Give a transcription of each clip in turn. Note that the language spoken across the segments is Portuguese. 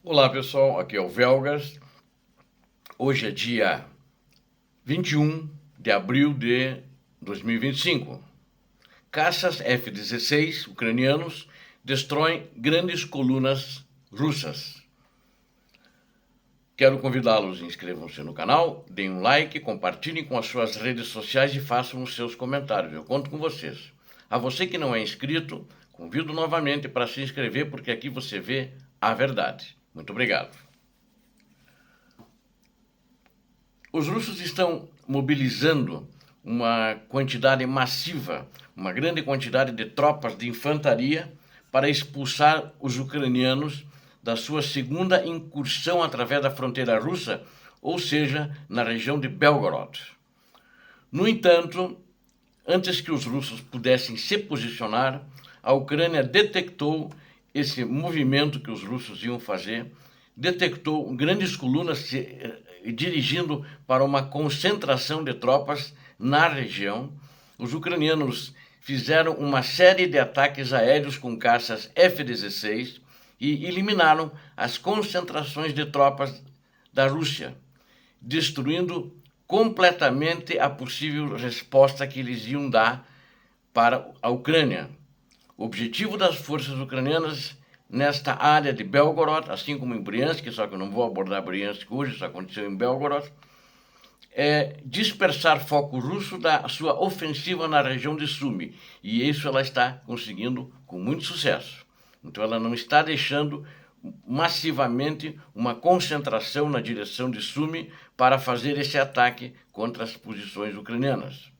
Olá pessoal, aqui é o Velgas. Hoje é dia 21 de abril de 2025. Caças F-16 ucranianos destroem grandes colunas russas. Quero convidá-los a inscrevam-se no canal, deem um like, compartilhem com as suas redes sociais e façam os seus comentários. Eu conto com vocês. A você que não é inscrito, convido novamente para se inscrever, porque aqui você vê a verdade. Muito obrigado. Os russos estão mobilizando uma quantidade massiva, uma grande quantidade de tropas de infantaria para expulsar os ucranianos da sua segunda incursão através da fronteira russa, ou seja, na região de Belgorod. No entanto, antes que os russos pudessem se posicionar, a Ucrânia detectou esse movimento que os russos iam fazer, detectou grandes colunas se dirigindo para uma concentração de tropas na região. Os ucranianos fizeram uma série de ataques aéreos com caças F-16 e eliminaram as concentrações de tropas da Rússia, destruindo completamente a possível resposta que eles iam dar para a Ucrânia. O objetivo das forças ucranianas nesta área de Belgorod, assim como em Bryansk, só que eu não vou abordar Bryansk hoje, isso aconteceu em Belgorod, é dispersar foco russo da sua ofensiva na região de Sumy. E isso ela está conseguindo com muito sucesso. Então ela não está deixando massivamente uma concentração na direção de Sumy para fazer esse ataque contra as posições ucranianas.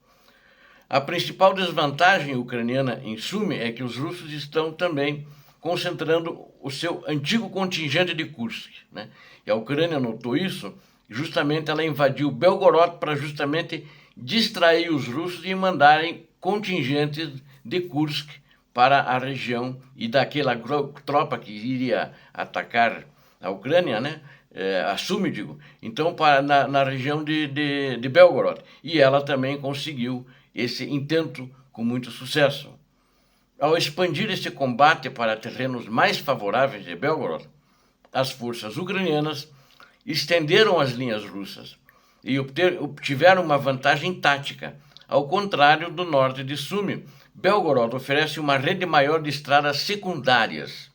A principal desvantagem ucraniana em Sumy é que os russos estão também concentrando o seu antigo contingente de Kursk, né? E a Ucrânia notou isso, justamente ela invadiu Belgorod para justamente distrair os russos e mandarem contingentes de Kursk para a região e daquela tropa que iria atacar a Ucrânia, né? A Sumy, digo, então na região de Belgorod. E ela também conseguiu esse intento com muito sucesso. Ao expandir esse combate para terrenos mais favoráveis de Belgorod, as forças ucranianas estenderam as linhas russas e obtiveram uma vantagem tática. Ao contrário do norte de Sumy, Belgorod oferece uma rede maior de estradas secundárias.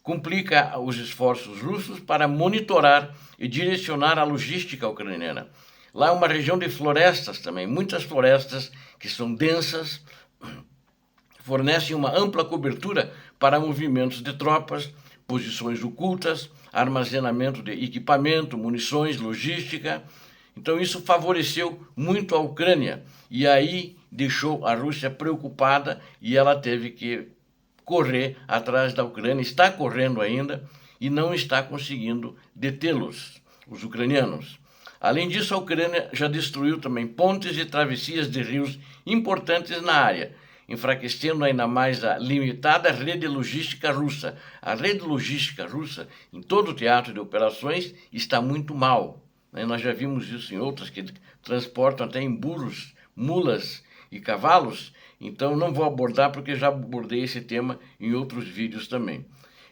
Complica os esforços russos para monitorar e direcionar a logística ucraniana. Lá é uma região de florestas também, muitas florestas que são densas, fornecem uma ampla cobertura para movimentos de tropas, posições ocultas, armazenamento de equipamento, munições, logística. Então isso favoreceu muito a Ucrânia e aí deixou a Rússia preocupada e ela teve que correr atrás da Ucrânia, está correndo ainda e não está conseguindo detê-los, os ucranianos. Além disso, a Ucrânia já destruiu também pontes e travessias de rios importantes na área, enfraquecendo ainda mais a limitada rede logística russa. A rede logística russa, em todo o teatro de operações, está muito mal. Nós já vimos isso em outras, que transportam até em burros, mulas e cavalos. Então não vou abordar porque já abordei esse tema em outros vídeos também.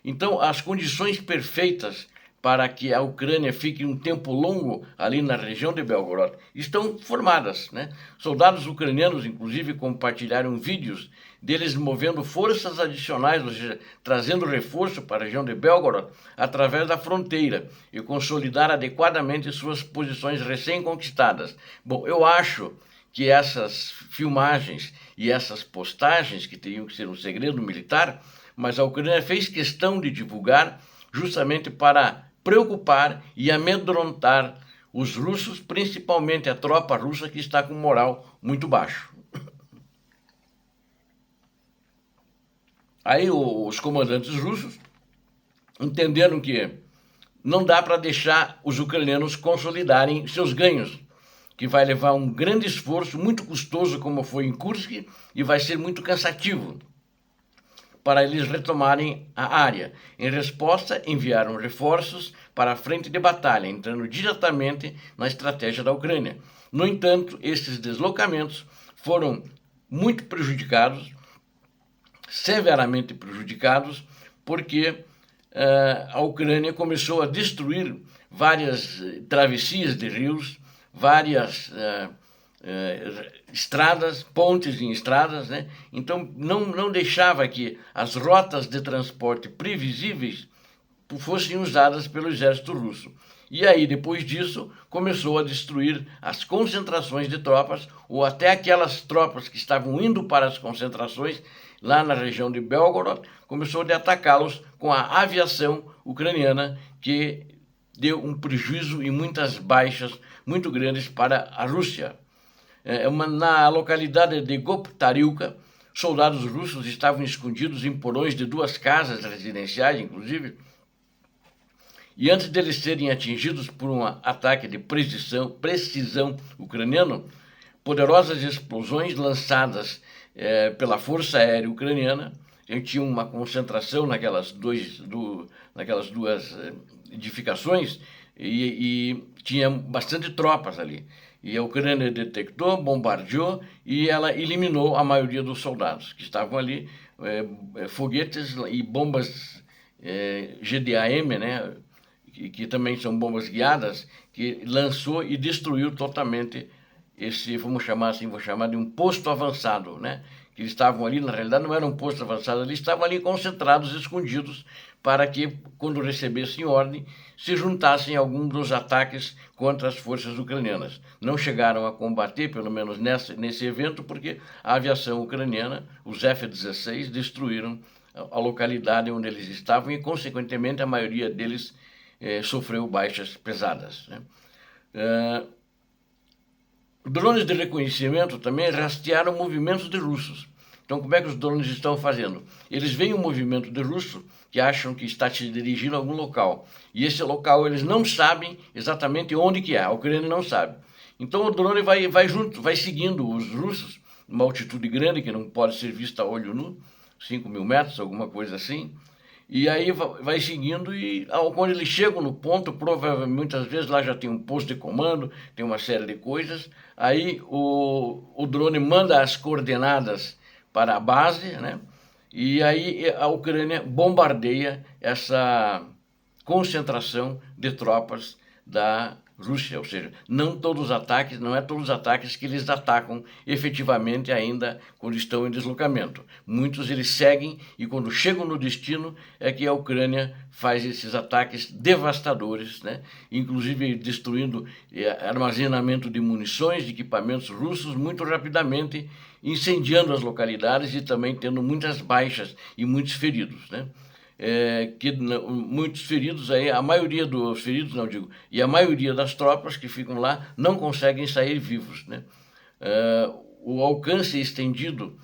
Então as condições perfeitas para que a Ucrânia fique um tempo longo ali na região de Belgorod estão formadas, né? Soldados ucranianos, inclusive, compartilharam vídeos deles movendo forças adicionais, ou seja, trazendo reforço para a região de Belgorod através da fronteira e consolidar adequadamente suas posições recém-conquistadas. Bom, eu acho que essas filmagens e essas postagens, que teriam que ser um segredo militar, mas a Ucrânia fez questão de divulgar justamente para preocupar e amedrontar os russos, principalmente a tropa russa que está com moral muito baixo. Aí os comandantes russos entenderam que não dá para deixar os ucranianos consolidarem seus ganhos, que vai levar um grande esforço, muito custoso como foi em Kursk, e vai ser muito cansativo para eles retomarem a área. Em resposta, enviaram reforços para a frente de batalha, entrando diretamente na estratégia da Ucrânia. No entanto, esses deslocamentos foram muito prejudicados, severamente prejudicados, porque a Ucrânia começou a destruir várias travessias de rios, várias estradas, pontes em estradas, né? Então não deixava que as rotas de transporte previsíveis fossem usadas pelo exército russo. E aí, depois disso, começou a destruir as concentrações de tropas, ou até aquelas tropas que estavam indo para as concentrações, lá na região de Belgorod, começou a atacá-los com a aviação ucraniana, que deu um prejuízo e muitas baixas muito grandes para a Rússia. Na localidade de Goptarilka, soldados russos estavam escondidos em porões de 2 casas residenciais, inclusive, e antes deles serem atingidos por um ataque de precisão ucraniano, poderosas explosões lançadas pela Força Aérea Ucraniana. A gente tinha uma concentração naquelas duas edificações e tinha bastante tropas ali. E a Ucrânia detectou, bombardeou e ela eliminou a maioria dos soldados que estavam ali. Foguetes e bombas GDAM, né? Que também são bombas guiadas, que lançou e destruiu totalmente esse, vou chamar de um posto avançado, né? Que eles estavam ali, na realidade não era um posto avançado, eles estavam ali concentrados, escondidos, para que, quando recebessem ordem, se juntassem a algum dos ataques contra as forças ucranianas. Não chegaram a combater, pelo menos nesse evento, porque a aviação ucraniana, os F-16, destruíram a localidade onde eles estavam e, consequentemente, a maioria deles sofreu baixas pesadas, né? Drones de reconhecimento também rastrearam movimentos de russos. Então, como é que os drones estão fazendo? Eles veem um movimento de russo que acham que está se dirigindo a algum local. E esse local eles não sabem exatamente onde que é, a Ucrânia não sabe. Então o drone vai junto, vai seguindo os russos, uma altitude grande que não pode ser vista a olho nu, 5.000 metros, alguma coisa assim. E aí vai seguindo e quando eles chegam no ponto, provavelmente muitas vezes lá já tem um posto de comando, tem uma série de coisas. Aí o drone manda as coordenadas para a base, né? E aí a Ucrânia bombardeia essa concentração de tropas da Rússia, ou seja, não é todos os ataques que eles atacam efetivamente ainda quando estão em deslocamento. Muitos eles seguem e quando chegam no destino é que a Ucrânia faz esses ataques devastadores, né? Inclusive destruindo armazenamento de munições, de equipamentos russos muito rapidamente, incendiando as localidades e também tendo muitas baixas e muitos feridos, né? Muitos feridos aí, a maioria dos feridos, não digo, e a maioria das tropas que ficam lá não conseguem sair vivos, né? O alcance estendido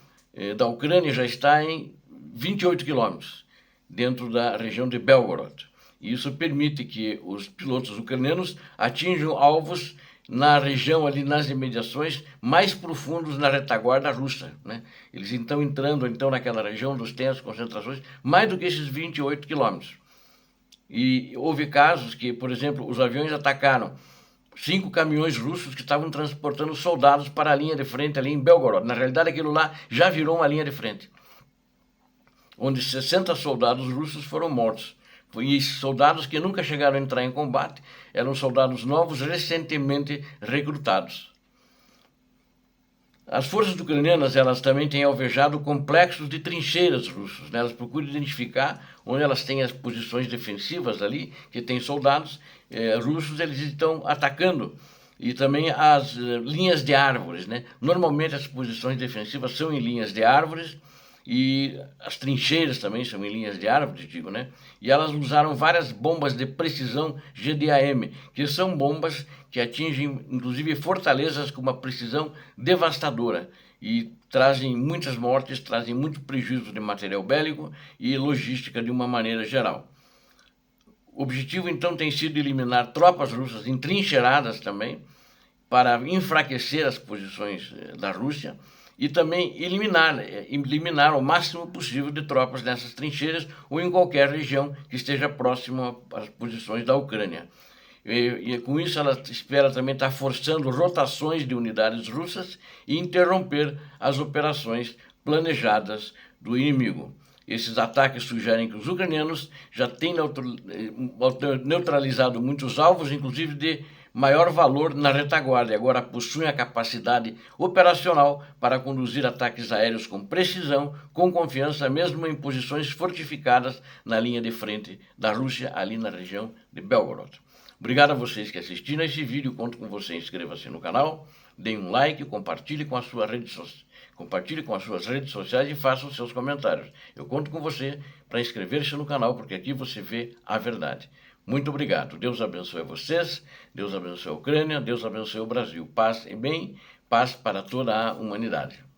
da Ucrânia já está em 28 quilômetros dentro da região de Belgorod. E isso permite que os pilotos ucranianos atinjam alvos na região ali, nas imediações, mais profundos na retaguarda russa, né? Eles estão entrando naquela região onde tem as concentrações, mais do que esses 28 quilômetros. E houve casos que, por exemplo, os aviões atacaram 5 caminhões russos que estavam transportando soldados para a linha de frente ali em Belgorod. Na realidade, aquilo lá já virou uma linha de frente, onde 60 soldados russos foram mortos. E soldados que nunca chegaram a entrar em combate, eram soldados novos, recentemente recrutados. As forças ucranianas, elas também têm alvejado complexos de trincheiras russos, né? Elas procuram identificar onde elas têm as posições defensivas ali, que tem soldados russos, eles estão atacando. E também as linhas de árvores, né? Normalmente as posições defensivas são em linhas de árvores, e as trincheiras também são em linhas de árvores, digo, né? E elas usaram várias bombas de precisão GDAM, que são bombas que atingem, inclusive, fortalezas com uma precisão devastadora e trazem muitas mortes, trazem muito prejuízo de material bélico e logística de uma maneira geral. O objetivo, então, tem sido eliminar tropas russas entrincheiradas também, para enfraquecer as posições da Rússia, e também eliminar o máximo possível de tropas nessas trincheiras ou em qualquer região que esteja próxima às posições da Ucrânia. E com isso ela espera também estar forçando rotações de unidades russas e interromper as operações planejadas do inimigo. Esses ataques sugerem que os ucranianos já têm neutralizado muitos alvos, inclusive de maior valor na retaguarda, e agora possuem a capacidade operacional para conduzir ataques aéreos com precisão, com confiança, mesmo em posições fortificadas na linha de frente da Rússia, ali na região de Belgorod. Obrigado a vocês que assistiram a esse vídeo, conto com você, inscreva-se no canal, dê um like, compartilhe com as suas redes sociais e faça os seus comentários. Eu conto com você para inscrever-se no canal, porque aqui você vê a verdade. Muito obrigado. Deus abençoe vocês, Deus abençoe a Ucrânia, Deus abençoe o Brasil. Paz e bem, paz para toda a humanidade.